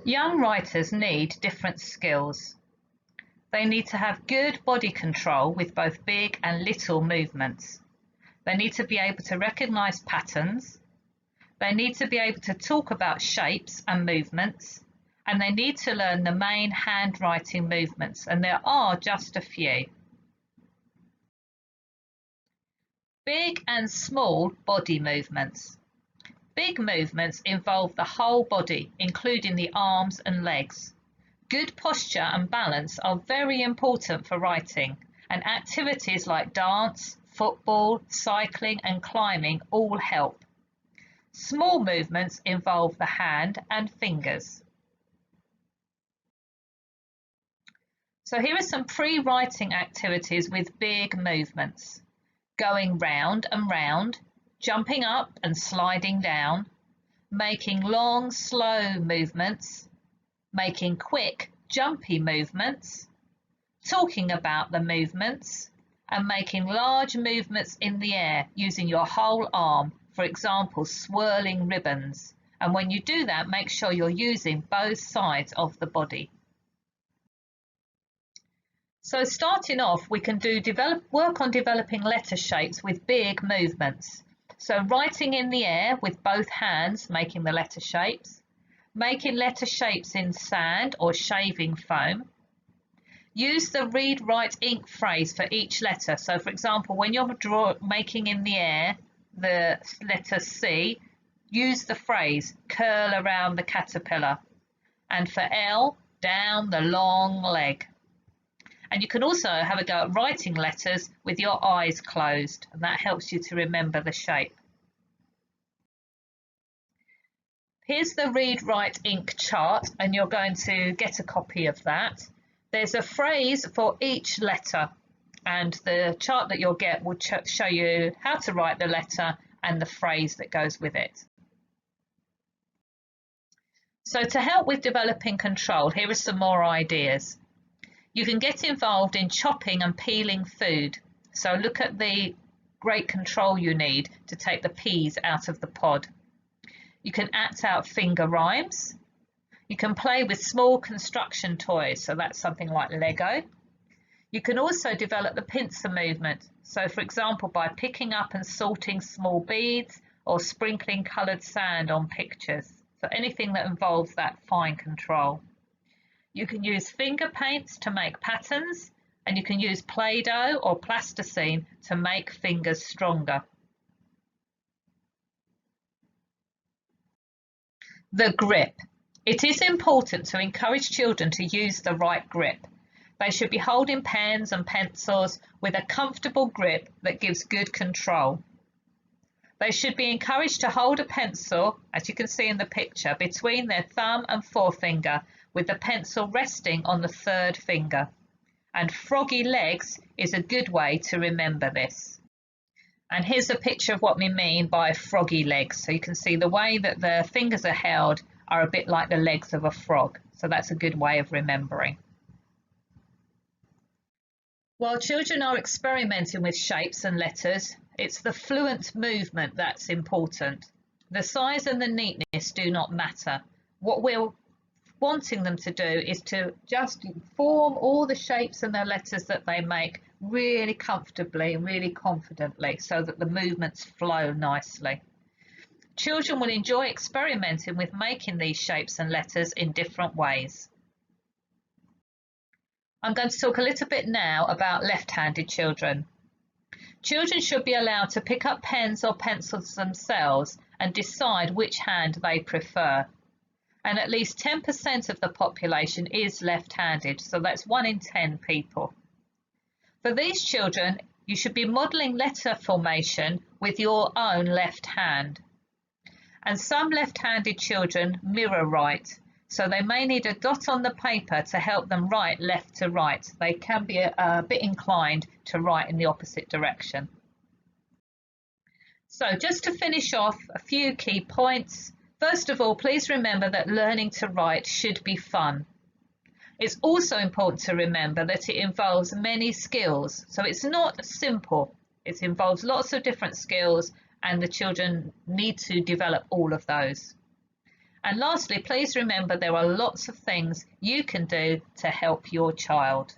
Young writers need different skills. They need to have good body control with both big and little movements. They need to be able to recognize patterns. They need to be able to talk about shapes and movements, and they need to learn the main handwriting movements, and there are just a few. Big and small body movements. Big movements involve the whole body, including the arms and legs. Good posture and balance are very important for writing, and activities like dance, football, cycling and climbing all help. Small movements involve the hand and fingers. So here are some pre-writing activities with big movements. Going round and round, jumping up and sliding down, making long, slow movements, making quick, jumpy movements, talking about the movements, and making large movements in the air using your whole arm, for example, swirling ribbons. And when you do that, make sure you're using both sides of the body. So starting off, we can work on developing letter shapes with big movements. So writing in the air with both hands, making the letter shapes, making letter shapes in sand or shaving foam. Use the read, write, ink phrase for each letter. So for example, when you're making in the air the letter C, use the phrase curl around the caterpillar. And for L, down the long leg. And you can also have a go at writing letters with your eyes closed, and that helps you to remember the shape. Here's the read, write, ink chart, and you're going to get a copy of that. There's a phrase for each letter, and the chart that you'll get will show you how to write the letter and the phrase that goes with it. So to help with developing control, here are some more ideas. You can get involved in chopping and peeling food. So look at the great control you need to take the peas out of the pod. You can act out finger rhymes. You can play with small construction toys, so that's something like Lego. You can also develop the pincer movement. So for example, by picking up and sorting small beads or sprinkling coloured sand on pictures. So anything that involves that fine control. You can use finger paints to make patterns, and you can use Play-Doh or plasticine to make fingers stronger. The grip. It is important to encourage children to use the right grip. They should be holding pens and pencils with a comfortable grip that gives good control. They should be encouraged to hold a pencil, as you can see in the picture, between their thumb and forefinger, with the pencil resting on the third finger. And froggy legs is a good way to remember this. And here's a picture of what we mean by froggy legs. So you can see the way that the fingers are held are a bit like the legs of a frog. So that's a good way of remembering. While children are experimenting with shapes and letters, it's the fluent movement that's important. The size and the neatness do not matter. What we're wanting them to do is to just form all the shapes and the letters that they make really comfortably and really confidently so that the movements flow nicely. Children will enjoy experimenting with making these shapes and letters in different ways. I'm going to talk a little bit now about left-handed children. Children should be allowed to pick up pens or pencils themselves and decide which hand they prefer. And at least 10% of the population is left-handed, so that's 1 in 10 people. For these children, you should be modelling letter formation with your own left hand. And some left-handed children mirror write, so they may need a dot on the paper to help them write left to right. They can be a bit inclined to write in the opposite direction. So just to finish off, a few key points. First of all, please remember that learning to write should be fun. It's also important to remember that it involves many skills. So it's not simple. It involves lots of different skills, and the children need to develop all of those. And lastly, please remember there are lots of things you can do to help your child.